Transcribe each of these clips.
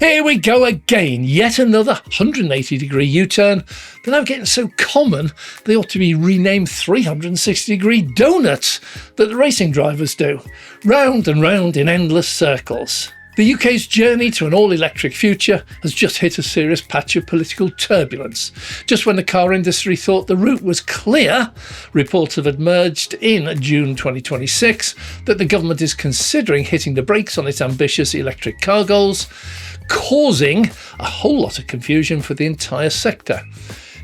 Here we go again, yet another 180-degree U-turn. They're now getting so common they ought to be renamed 360-degree donuts that the racing drivers do, round and round in endless circles. The UK's journey to an all-electric future has just hit a serious patch of political turbulence. Just when the car industry thought the route was clear, reports have emerged in June 2026 that the government is considering hitting the brakes on its ambitious electric car goals, causing a whole lot of confusion for the entire sector.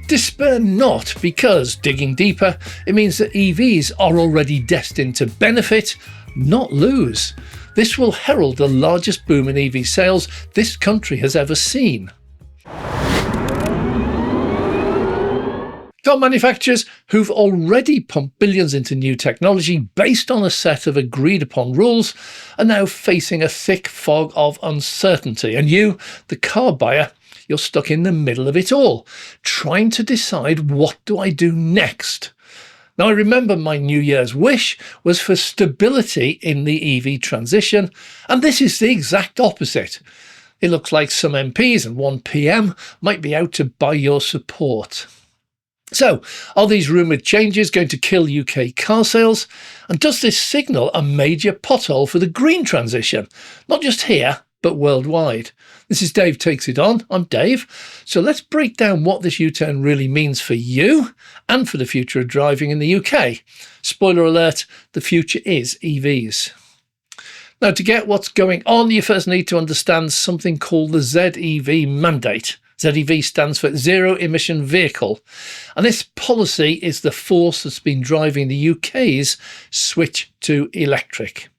Despair not, because digging deeper, it means that EVs are already destined to benefit, not lose. This will herald the largest boom in EV sales this country has ever seen. Car manufacturers who've already pumped billions into new technology based on a set of agreed upon rules are now facing a thick fog of uncertainty. And you, the car buyer, you're stuck in the middle of it all, trying to decide, what do I do next? Now, I remember my New Year's wish was for stability in the EV transition, and this is the exact opposite. It looks like some MPs and one PM might be out to buy your support. So, are these rumoured changes going to kill UK car sales? And does this signal a major pothole for the green transition? Not just here, but worldwide. This is Dave Takes It On. I'm Dave. So let's break down what this U-turn really means for you and for the future of driving in the UK. Spoiler alert, the future is EVs. Now, to get what's going on, you first need to understand something called the ZEV mandate. ZEV stands for Zero Emission Vehicle, and this policy is the force that's been driving the UK's switch to electric.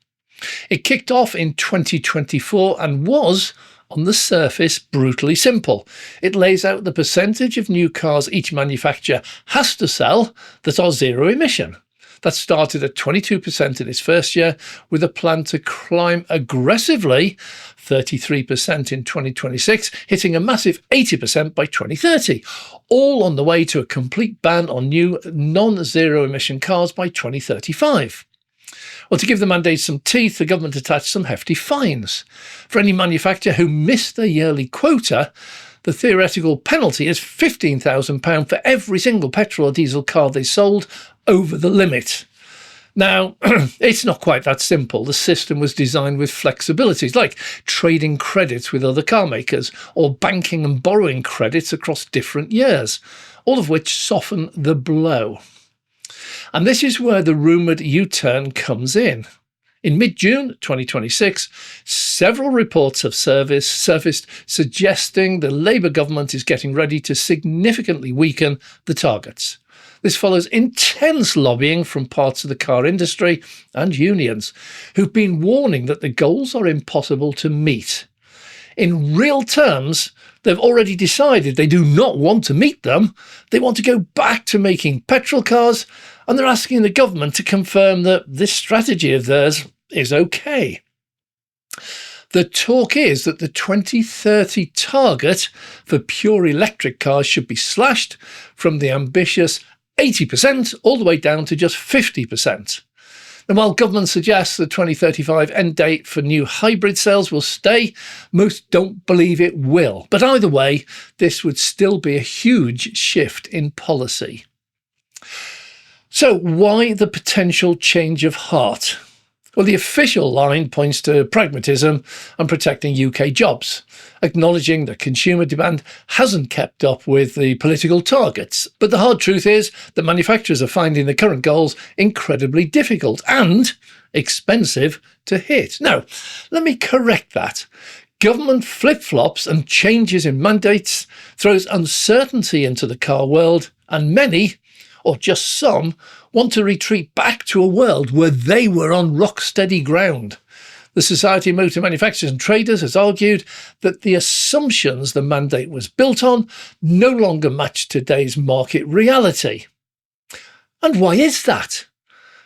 It kicked off in 2024 and was, on the surface, brutally simple. It lays out the percentage of new cars each manufacturer has to sell that are zero emission. That started at 22% in its first year, with a plan to climb aggressively 33% in 2026, hitting a massive 80% by 2030, all on the way to a complete ban on new non-zero emission cars by 2035. Well, to give the mandate some teeth, the government attached some hefty fines. For any manufacturer who missed their yearly quota, the theoretical penalty is £15,000 for every single petrol or diesel car they sold over the limit. Now, it's not quite that simple. The system was designed with flexibilities like trading credits with other car makers or banking and borrowing credits across different years, all of which soften the blow. And this is where the rumoured U-turn comes in. In mid-June 2026, several reports have surfaced suggesting the Labour government is getting ready to significantly weaken the targets. This follows intense lobbying from parts of the car industry and unions, who've been warning that the goals are impossible to meet. In real terms, they've already decided they do not want to meet them. They want to go back to making petrol cars, and they're asking the government to confirm that this strategy of theirs is okay. The talk is that the 2030 target for pure electric cars should be slashed from the ambitious 80% all the way down to just 50%. And while government suggests the 2035 end date for new hybrid sales will stay, most don't believe it will. But either way, this would still be a huge shift in policy. So why the potential change of heart? Well, the official line points to pragmatism and protecting UK jobs, acknowledging that consumer demand hasn't kept up with the political targets. But the hard truth is that manufacturers are finding the current goals incredibly difficult and expensive to hit. Now, let me correct that. Government flip-flops and changes in mandates throws uncertainty into the car world, and many, or just some, want to retreat back to a world where they were on rock-steady ground. The Society of Motor Manufacturers and Traders has argued that the assumptions the mandate was built on no longer match today's market reality. And why is that?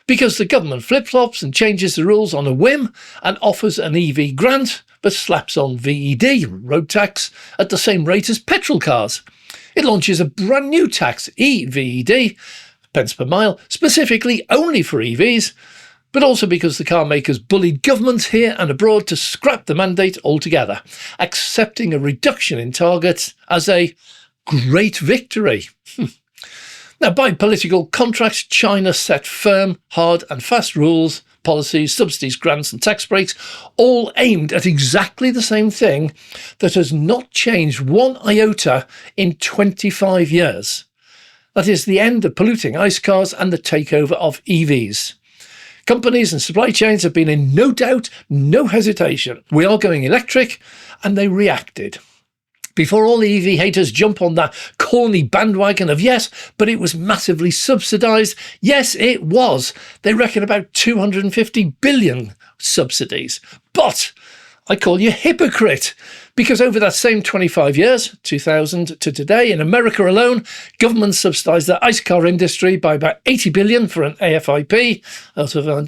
Because the government flip-flops and changes the rules on a whim and offers an EV grant, but slaps on VED, road tax, at the same rate as petrol cars. It launches a brand new tax, EVED, pence per mile, specifically only for EVs, but also because the car makers bullied governments here and abroad to scrap the mandate altogether, accepting a reduction in targets as a great victory. Now, by political contract, China set firm, hard and fast rules, policies, subsidies, grants and tax breaks, all aimed at exactly the same thing that has not changed one iota in 25 years. That is the end of polluting ICE cars and the takeover of EVs. Companies and supply chains have been in no doubt, no hesitation. We are going electric, and they reacted. Before all the EV haters jump on that corny bandwagon of yes, but it was massively subsidised. Yes, it was. They reckon about 250 billion subsidies. But I call you hypocrite, because over that same 25 years, 2000 to today, in America alone, governments subsidised the ICE car industry by about 80 billion for an AFIP,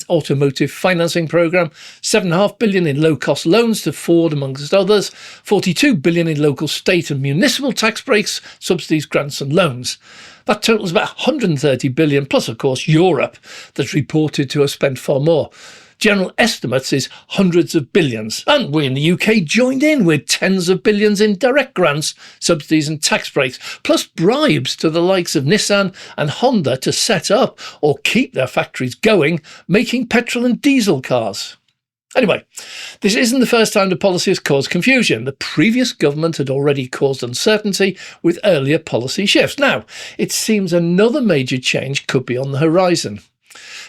automotive financing programme, 7.5 billion in low-cost loans to Ford, amongst others, 42 billion in local, state and municipal tax breaks, subsidies, grants and loans. That totals about 130 billion, plus, of course, Europe, that's reported to have spent far more. General estimates is hundreds of billions. And we in the UK joined in with tens of billions in direct grants, subsidies and tax breaks, plus bribes to the likes of Nissan and Honda to set up or keep their factories going, making petrol and diesel cars. Anyway, this isn't the first time the policy has caused confusion. The previous government had already caused uncertainty with earlier policy shifts. Now, it seems another major change could be on the horizon.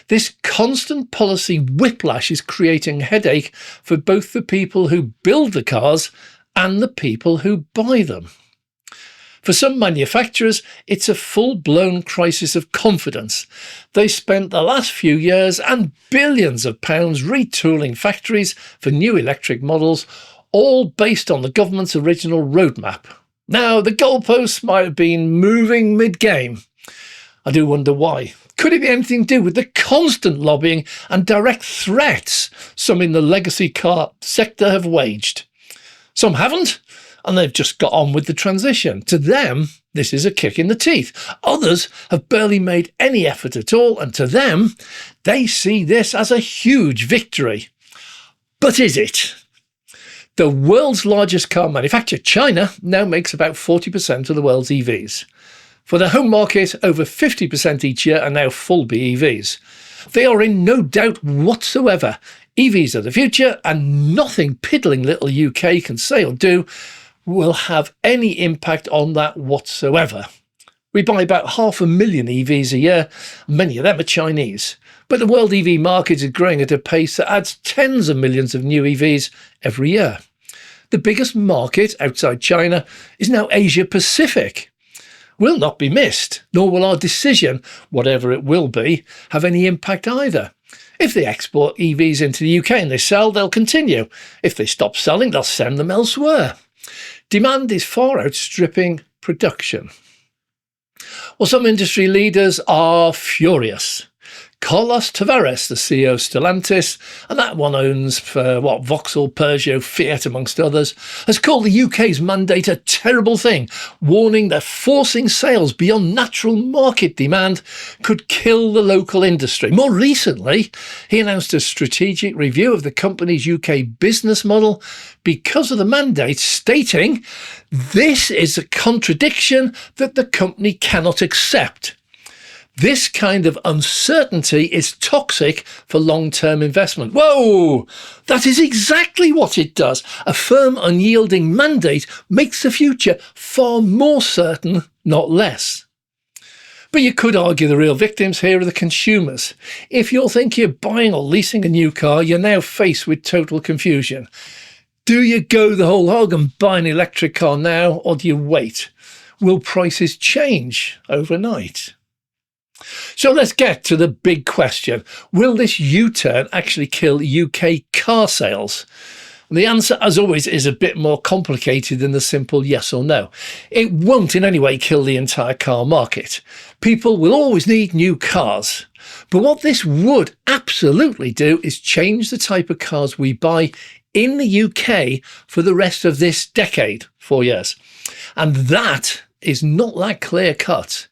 This constant policy whiplash is creating a headache for both the people who build the cars and the people who buy them. For some manufacturers, it's a full-blown crisis of confidence. They spent the last few years and billions of pounds retooling factories for new electric models, all based on the government's original roadmap. Now, the goalposts might have been moving mid-game. I do wonder why. Could it be anything to do with the constant lobbying and direct threats some in the legacy car sector have waged? Some haven't, and they've just got on with the transition. To them, this is a kick in the teeth. Others have barely made any effort at all, and to them, they see this as a huge victory. But is it? The world's largest car manufacturer, China, now makes about 40% of the world's EVs. For the home market, over 50% each year are now full BEVs. They are in no doubt whatsoever. EVs are the future, and nothing piddling little UK can say or do will have any impact on that whatsoever. We buy about 500,000 EVs a year. Many of them are Chinese. But the world EV market is growing at a pace that adds tens of millions of new EVs every year. The biggest market outside China is now Asia Pacific. Will not be missed, nor will our decision, whatever it will be, have any impact either. If they export EVs into the UK and they sell, they'll continue. If they stop selling, they'll send them elsewhere. Demand is far outstripping production. Well, some industry leaders are furious. Carlos Tavares, the CEO of Stellantis, and that one owns Vauxhall, Peugeot, Fiat, amongst others, has called the UK's mandate a terrible thing, warning that forcing sales beyond natural market demand could kill the local industry. More recently, he announced a strategic review of the company's UK business model because of the mandate, stating this is a contradiction that the company cannot accept. This kind of uncertainty is toxic for long-term investment. Whoa! That is exactly what it does. A firm, unyielding mandate makes the future far more certain, not less. But you could argue the real victims here are the consumers. If you're thinking of buying or leasing a new car, you're now faced with total confusion. Do you go the whole hog and buy an electric car now, or do you wait? Will prices change overnight? So let's get to the big question. Will this U-turn actually kill UK car sales? And the answer, as always, is a bit more complicated than the simple yes or no. It won't in any way kill the entire car market. People will always need new cars. But what this would absolutely do is change the type of cars we buy in the UK for the rest of this decade, 4 years. And that is not that clear cut.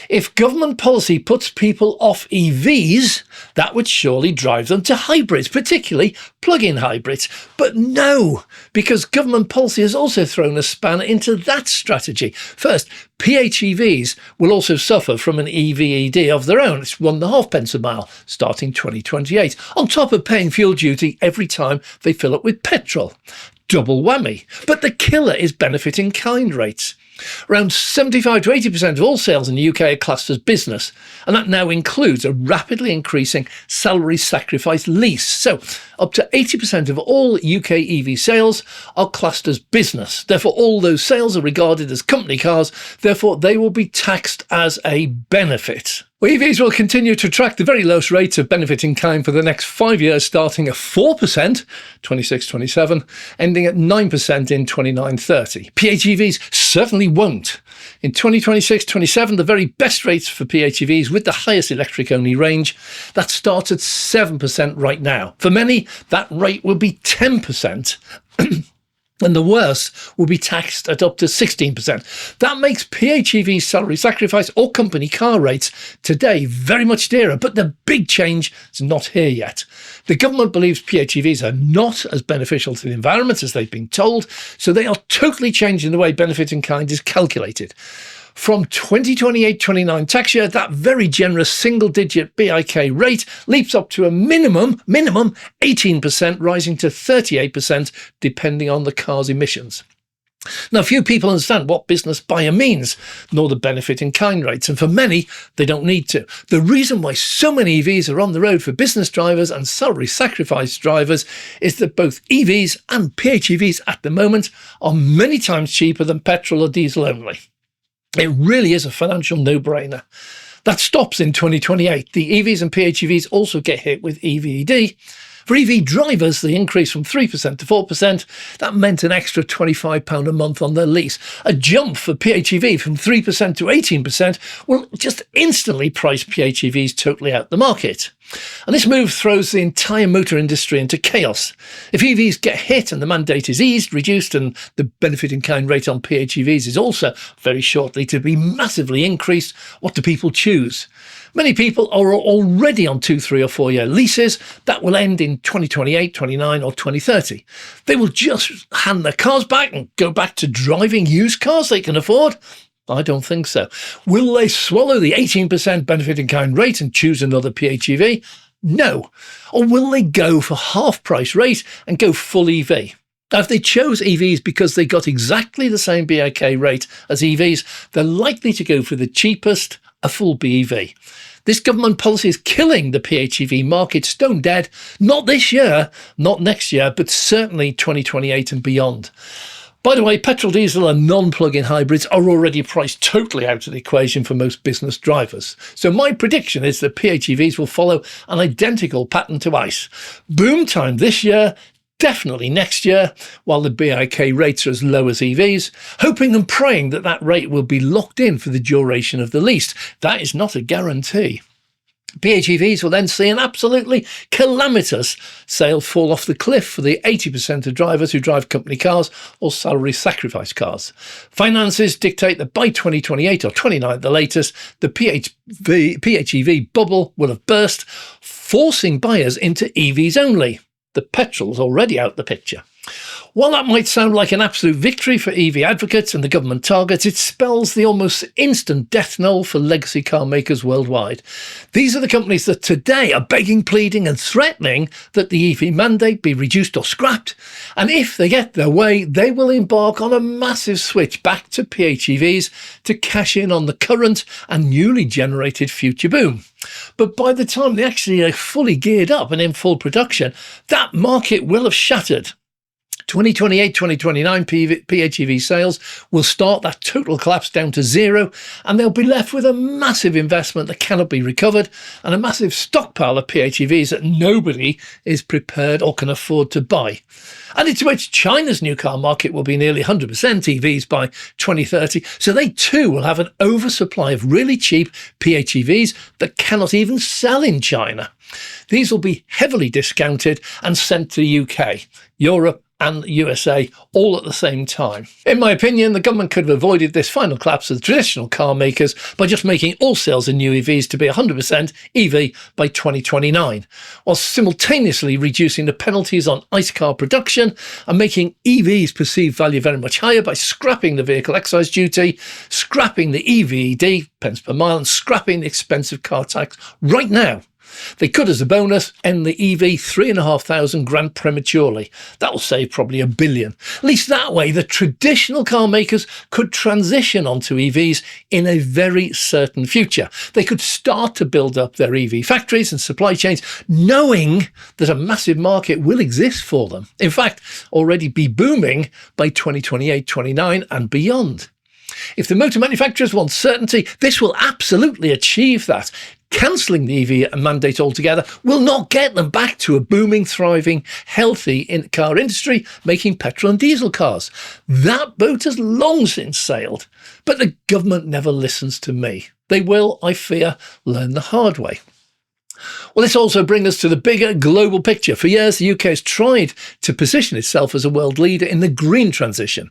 If government policy puts people off EVs, that would surely drive them to hybrids, particularly plug-in hybrids. But no, because government policy has also thrown a spanner into that strategy. First, PHEVs will also suffer from an EV/ED of their own. It's 1.5 pence a mile starting 2028, on top of paying fuel duty every time they fill up with petrol. Double whammy. But the killer is benefit in kind rates. Around 75 to 80% of all sales in the UK are classed as business, and that now includes a rapidly increasing salary sacrifice lease. So up to 80% of all UK EV sales are classed as business. Therefore, all those sales are regarded as company cars. Therefore, they will be taxed as a benefit. Well, EVs will continue to attract the very lowest rates of benefit in kind for the next 5 years, starting at 4%, 26-27, ending at 9% in 29-30. PHEVs certainly won't. In 2026-27, the very best rates for PHEVs with the highest electric-only range, that starts at 7% right now. For many, that rate will be 10%. And the worst will be taxed at up to 16%. That makes PHEV salary sacrifice or company car rates today very much dearer, but the big change is not here yet. The government believes PHEVs are not as beneficial to the environment as they've been told, so they are totally changing the way benefit in kind is calculated. From 2028-29 tax year, that very generous single-digit BIK rate leaps up to a minimum 18%, rising to 38% depending on the car's emissions. Now, few people understand what business buyer means, nor the benefit in kind rates, and for many, they don't need to. The reason why so many EVs are on the road for business drivers and salary sacrifice drivers is that both EVs and PHEVs at the moment are many times cheaper than petrol or diesel only. It really is a financial no-brainer. That stops in 2028. The EVs and PHEVs also get hit with EV/ED. For EV drivers, the increase from 3% to 4%, that meant an extra £25 a month on their lease. A jump for PHEV from 3% to 18% will just instantly price PHEVs totally out the market. And this move throws the entire motor industry into chaos. If EVs get hit and the mandate is eased, reduced, and the benefit in kind rate on PHEVs is also very shortly to be massively increased, what do people choose? Many people are already on 2, 3 or 4 year leases that will end in 2028, 29 or 2030. They will just hand their cars back and go back to driving used cars they can afford? I don't think so. Will they swallow the 18% benefit in kind rate and choose another PHEV? No. Or will they go for half price rate and go full EV? Now, if they chose EVs because they got exactly the same BIK rate as EVs, they're likely to go for the cheapest, a full BEV. This government policy is killing the PHEV market stone dead, not this year, not next year, but certainly 2028 and beyond. By the way, petrol, diesel and non-plug-in hybrids are already priced totally out of the equation for most business drivers. So my prediction is that PHEVs will follow an identical pattern to ICE. Boom time this year, definitely next year, while the BIK rates are as low as EVs, hoping and praying that that rate will be locked in for the duration of the lease. That is not a guarantee. PHEVs will then see an absolutely calamitous sale fall off the cliff for the 80% of drivers who drive company cars or salary sacrifice cars. Finances dictate that by 2028 or 29 at the latest, the PHEV bubble will have burst, forcing buyers into EVs only. The petrol's already out the picture. While that might sound like an absolute victory for EV advocates and the government targets, it spells the almost instant death knell for legacy car makers worldwide. These are the companies that today are begging, pleading and threatening that the EV mandate be reduced or scrapped. And if they get their way, they will embark on a massive switch back to PHEVs to cash in on the current and newly generated future boom. But by the time they actually are fully geared up and in full production, that market will have shattered. 2028-2029 PHEV sales will start that total collapse down to zero, and they'll be left with a massive investment that cannot be recovered and a massive stockpile of PHEVs that nobody is prepared or can afford to buy. Added to which, China's new car market will be nearly 100% EVs by 2030, so they too will have an oversupply of really cheap PHEVs that cannot even sell in China. These will be heavily discounted and sent to the UK, Europe and USA all at the same time. In my opinion, the government could have avoided this final collapse of the traditional car makers by just making all sales in new EVs to be 100% EV by 2029, while simultaneously reducing the penalties on ICE car production and making EVs perceived value very much higher by scrapping the vehicle excise duty, scrapping the EVED, pence per mile, and scrapping the expensive car tax right now. They could, as a bonus, end the EV $3,500 prematurely. That'll save probably $1 billion. At least that way, the traditional car makers could transition onto EVs in a very certain future. They could start to build up their EV factories and supply chains, knowing that a massive market will exist for them. In fact, already be booming by 2028, 29 and beyond. If the motor manufacturers want certainty, this will absolutely achieve that. Cancelling the EV mandate altogether will not get them back to a booming, thriving, healthy car industry making petrol and diesel cars. That boat has long since sailed. But the government never listens to me. They will, I fear, learn the hard way. Well, this also brings us to the bigger global picture. For years, the UK has tried to position itself as a world leader in the green transition.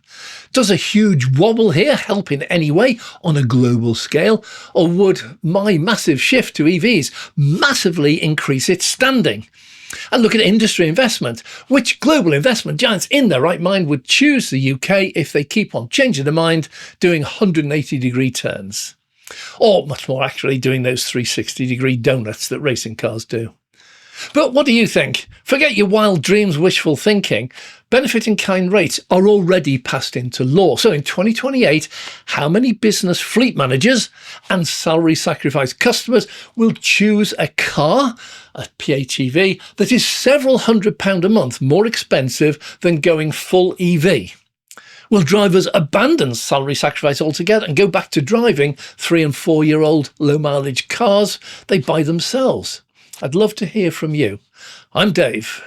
Does a huge wobble here help in any way on a global scale? Or would my massive shift to EVs massively increase its standing? And look at industry investment. Which global investment giants in their right mind would choose the UK if they keep on changing their mind, doing 180-degree turns? Or, much more accurately, doing those 360-degree donuts that racing cars do. But what do you think? Forget your wild dreams, wishful thinking. Benefit in kind rates are already passed into law. So in 2028, how many business fleet managers and salary sacrifice customers will choose a car, a PHEV, that is several £100 a month more expensive than going full EV? Will drivers abandon salary sacrifice altogether and go back to driving 3- and 4-year-old low-mileage cars they buy themselves? I'd love to hear from you. I'm Dave.